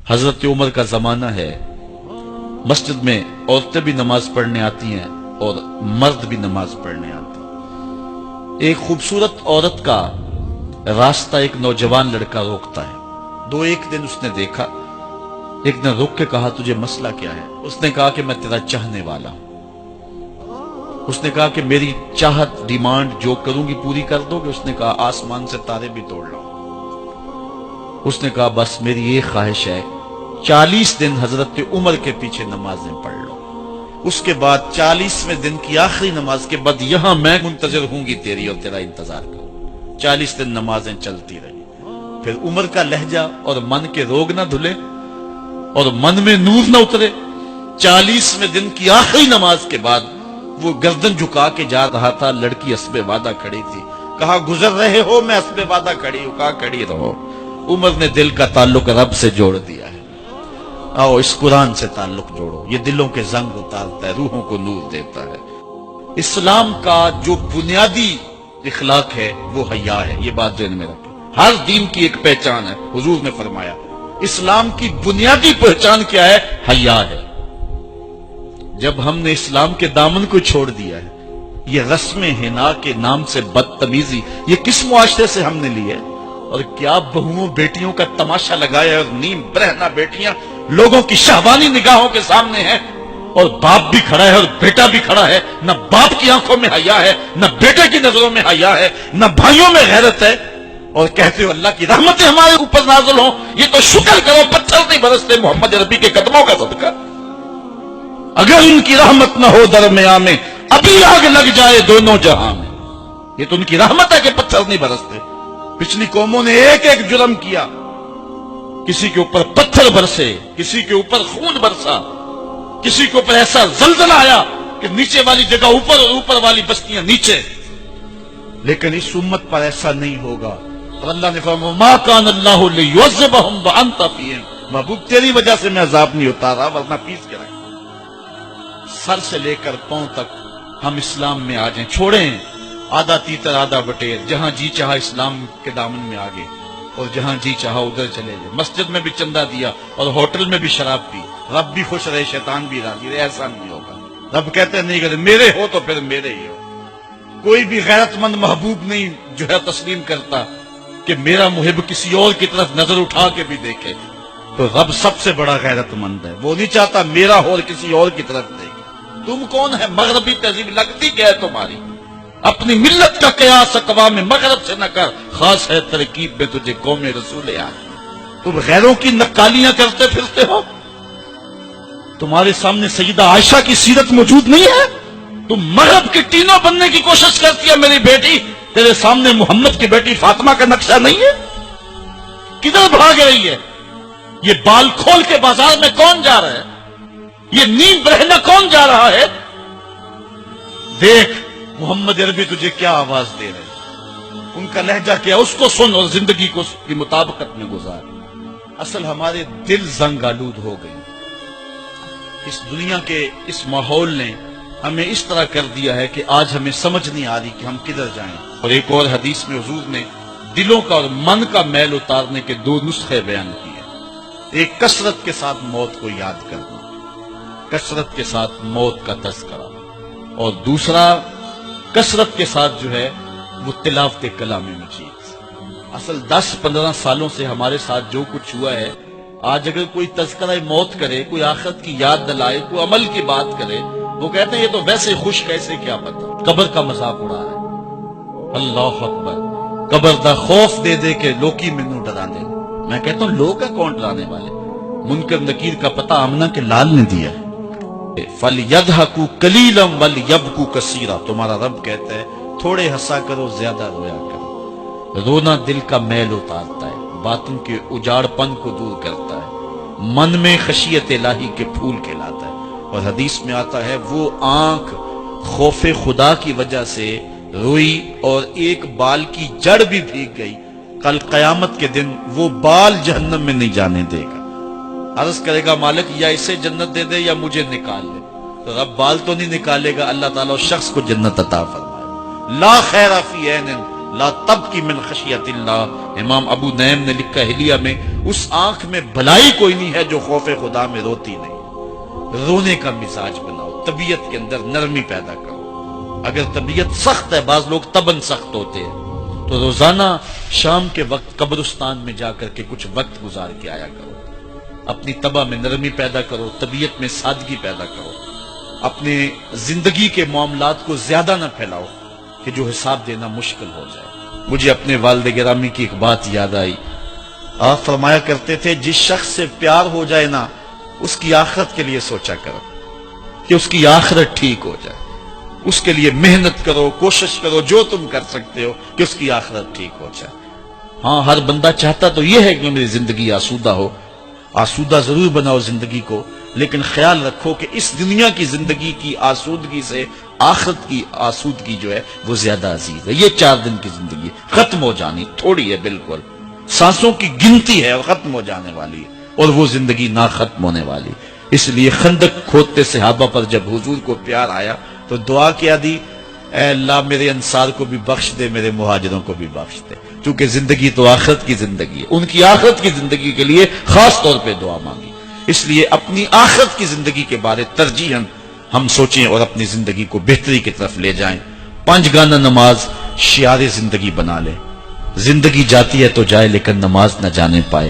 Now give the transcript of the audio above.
حضرت عمر کا زمانہ ہے، مسجد میں عورتیں بھی نماز پڑھنے آتی ہیں اور مرد بھی نماز پڑھنے آتے ہیں۔ ایک خوبصورت عورت کا راستہ ایک نوجوان لڑکا روکتا ہے۔ ایک دن اس نے دیکھا، ایک دن رک کے کہا تجھے مسئلہ کیا ہے؟ اس نے کہا کہ میں تیرا چاہنے والا ہوں۔ اس نے کہا کہ میری چاہت ڈیمانڈ جو کروں گی پوری کر دو گے؟ اس نے کہا آسمان سے تارے بھی توڑ لو۔ اس نے کہا بس میری یہ خواہش ہے 40 دن حضرت عمر کے پیچھے نمازیں پڑھ لو، اس کے بعد 40ویں دن کی آخری نماز کے بعد یہاں میں منتظر ہوں گی تیری اور تیرا انتظار کروں۔ 40 دن نمازیں چلتی رہی۔ پھر عمر کا لہجہ اور من کے روگ نہ دھلے اور من میں نور نہ اترے۔ 40ویں دن کی آخری نماز کے بعد وہ گردن جھکا کے جا رہا تھا، لڑکی اسبِ وعدہ کھڑی تھی۔ کہا گزر رہے ہو؟ میں اسبِ وعدہ کھڑی ہوں۔ کہا کھڑی رہو۔ عمر نے دل کا تعلق رب سے جوڑ دیا ہے۔ آؤ اس قرآن سے تعلق جوڑو، یہ دلوں کے زنگ اتارتا ہے، روحوں کو نور دیتا ہے۔ اسلام کا جو بنیادی اخلاق ہے وہ حیا ہے، یہ بات ذہن میں رکھیں۔ ہر دین کی ایک پہچان ہے، حضور نے فرمایا اسلام کی بنیادی پہچان کیا ہے؟ حیا ہے۔ جب ہم نے اسلام کے دامن کو چھوڑ دیا ہے، یہ رسم حنا کے نام سے بدتمیزی یہ کس معاشرے سے ہم نے لی ہے؟ اور کیا بہوؤں بیٹیوں کا تماشا لگایا ہے، اور نیم برہنہ بیٹیاں لوگوں کی شہوانی نگاہوں کے سامنے ہیں، اور باپ بھی کھڑا ہے اور بیٹا بھی کھڑا ہے۔ نہ باپ کی آنکھوں میں حیا ہے، نہ بیٹے کی نظروں میں حیا ہے، نہ بھائیوں میں غیرت ہے، اور کہتے ہو اللہ کی رحمتیں ہمارے اوپر نازل ہوں۔ یہ تو شکر کرو پتھر نہیں برستے محمد عربی کے قدموں کا صدقہ۔ اگر ان کی رحمت نہ ہو درمیان میں ابھی آگ لگ جائے دونوں جہاں میں۔ یہ تو ان کی رحمت ہے کہ پتھر نہیں برستے۔ پچھلی قوموں نے ایک ایک جرم کیا، کسی کے اوپر پتھر برسے، کسی کے اوپر خون برسا، کسی کے اوپر ایسا زلزلہ آیا کہ نیچے والی جگہ اوپر اور اوپر والی بستیاں نیچے۔ لیکن اس امت پر ایسا نہیں ہوگا، اور اللہ نے فرمایا ما کان اللہ لیعذبہم وانت فیہم، محبوب تیری وجہ سے میں عذاب نہیں اتارا ورنہ پیس کے رکھ۔ سر سے لے کر پاؤں تک ہم اسلام میں آ جائیں، چھوڑیں آدھا تیتر آدھا بٹیر، جہاں جی چاہا اسلام کے دامن میں آگے اور جہاں جی چاہا ادھر چلے گئے۔ مسجد میں بھی چندہ دیا اور ہوٹل میں بھی شراب پی، رب بھی خوش رہے شیطان بھی راضی رہے، ایسا نہیں ہوگا۔ رب کہتے نہیں کہ میرے ہو تو پھر میرے ہی ہو۔ کوئی بھی غیرت مند محبوب نہیں جو ہے تسلیم کرتا کہ میرا محب کسی اور کی طرف نظر اٹھا کے بھی دیکھے، تو رب سب سے بڑا غیرت مند ہے، وہ نہیں چاہتا میرا ہو اور کسی اور کی طرف دیکھے۔ تم کون ہے؟ مغربی تہذیب لگتی کیا ہے تمہاری؟ اپنی ملت کا قیاس اقوام مغرب سے نہ کر، خاص ہے ترکیب میں تجھے قوم رسول آخر۔ تم غیروں کی نقالیاں کرتے پھرتے ہو، تمہارے سامنے سیدہ عائشہ کی سیرت موجود نہیں ہے؟ تم مغرب کی ٹینوں بننے کی کوشش کرتی ہے میری بیٹی، تیرے سامنے محمد کی بیٹی فاطمہ کا نقشہ نہیں ہے؟ کدھر بھاگ رہی ہے؟ یہ بال کھول کے بازار میں کون جا رہا ہے؟ یہ نیم برہنہ کون جا رہا ہے؟ دیکھ محمد عربی تجھے کیا آواز دے رہے ہیں، ان کا لہجہ کیا، اس کو سن اور زندگی کو اس کی مطابقت میں گزار۔ اصل ہمارے دل زنگ آلود ہو گئے، اس دنیا کے اس ماحول نے ہمیں اس طرح کر دیا ہے کہ آج ہمیں سمجھ نہیں آ رہی کہ ہم کدھر جائیں۔ اور ایک اور حدیث میں حضور نے دلوں کا اور من کا میل اتارنے کے 2 نسخے بیان کیے، ایک کثرت کے ساتھ موت کو یاد کرنا، کثرت کے ساتھ موت کا تذکرہ، اور دوسرا کثرت کے ساتھ جو ہے وہ تلاوت کلام مجید۔ اصل 10-15 سالوں سے ہمارے ساتھ جو کچھ ہوا ہے، آج اگر کوئی تذکرہ موت کرے، کوئی آخرت کی یاد دلائے، کوئی عمل کی بات کرے، وہ کہتے ہیں یہ تو ویسے خوش کیسے کیا پتا، قبر کا مذاق اڑا رہا ہے۔ اللہ اکبر، قبر دا خوف دے دے کے لوکی مینوں ڈرا دے۔ میں کہتا ہوں لوگ ہے کون ڈرانے والے؟ منکر نکیر کا پتہ آمنہ کے لال نے دیا ہے۔ فَلْيَضْحَكُوا قَلِيلًا وَلْيَبْكُوا كَثِيرًا، تمہارا رب کہتا ہے تھوڑے ہنسا کرو زیادہ رویا کرو۔ رونا دل کا میل اتارتا ہے، باتوں کے اجاڑ پن کو دور کرتا ہے، من میں خشیت الہی کے پھول کھلاتا ہے۔ اور حدیث میں آتا ہے وہ آنکھ خوف خدا کی وجہ سے روئی اور ایک بال کی جڑ بھی بھیگ گئی، کل قیامت کے دن وہ بال جہنم میں نہیں جانے دے گا۔ عرض کرے گا مالک یا اسے جنت دے دے یا مجھے نکال لے، تو رب بال تو نہیں نکالے گا، اللہ تعالیٰ اس شخص کو جنت عطا فرمائے۔ لا خیر فی عین لا تبکی من خشیت اللہ. امام ابو نعیم نے لکھا حلیہ میں، اس آنکھ میں بھلائی کوئی نہیں ہے جو خوف خدا میں روتی نہیں. رونے کا مزاج بناؤ، طبیعت کے اندر نرمی پیدا کرو. اگر طبیعت سخت ہے، بعض لوگ تباً سخت ہوتے ہیں، تو روزانہ شام کے وقت قبرستان میں جا کر کے کچھ وقت گزار کے آیا کرو. اپنی طبع میں نرمی پیدا کرو، طبیعت میں سادگی پیدا کرو. اپنے زندگی کے معاملات کو زیادہ نہ پھیلاؤ کہ جو حساب دینا مشکل ہو جائے. مجھے اپنے والد گرامی کی ایک بات یاد آئی. آپ فرمایا کرتے تھے جس شخص سے پیار ہو جائے نا، اس کی آخرت کے لیے سوچا کرو کہ اس کی آخرت ٹھیک ہو جائے. اس کے لیے محنت کرو، کوشش کرو، جو تم کر سکتے ہو کہ اس کی آخرت ٹھیک ہو جائے. ہاں، ہر بندہ چاہتا تو یہ ہے کہ میری زندگی آسودہ ہو. آسودہ ضرور بناؤ زندگی کو، لیکن خیال رکھو کہ اس دنیا کی زندگی کی آسودگی سے آخرت کی آسودگی جو ہے وہ زیادہ عزیز ہے. یہ 4 دن کی زندگی ختم ہو جانی، تھوڑی ہے، بالکل سانسوں کی گنتی ہے اور ختم ہو جانے والی ہے، اور وہ زندگی نہ ختم ہونے والی. اس لیے خندق کھودتے صحابہ پر جب حضور کو پیار آیا تو دعا کیا دی، اے اللہ میرے انصار کو بھی بخش دے، میرے مہاجروں کو بھی بخش دے. چونکہ زندگی تو آخرت کی زندگی ہے، ان کی آخرت کی زندگی کے لیے خاص طور پہ دعا مانگی. اس لیے اپنی آخرت کی زندگی کے بارے ترجیحاً ہم سوچیں اور اپنی زندگی کو بہتری کی طرف لے جائیں. 5 گانہ نماز شعار زندگی بنا لے. زندگی جاتی ہے تو جائے، لیکن نماز نہ جانے پائے.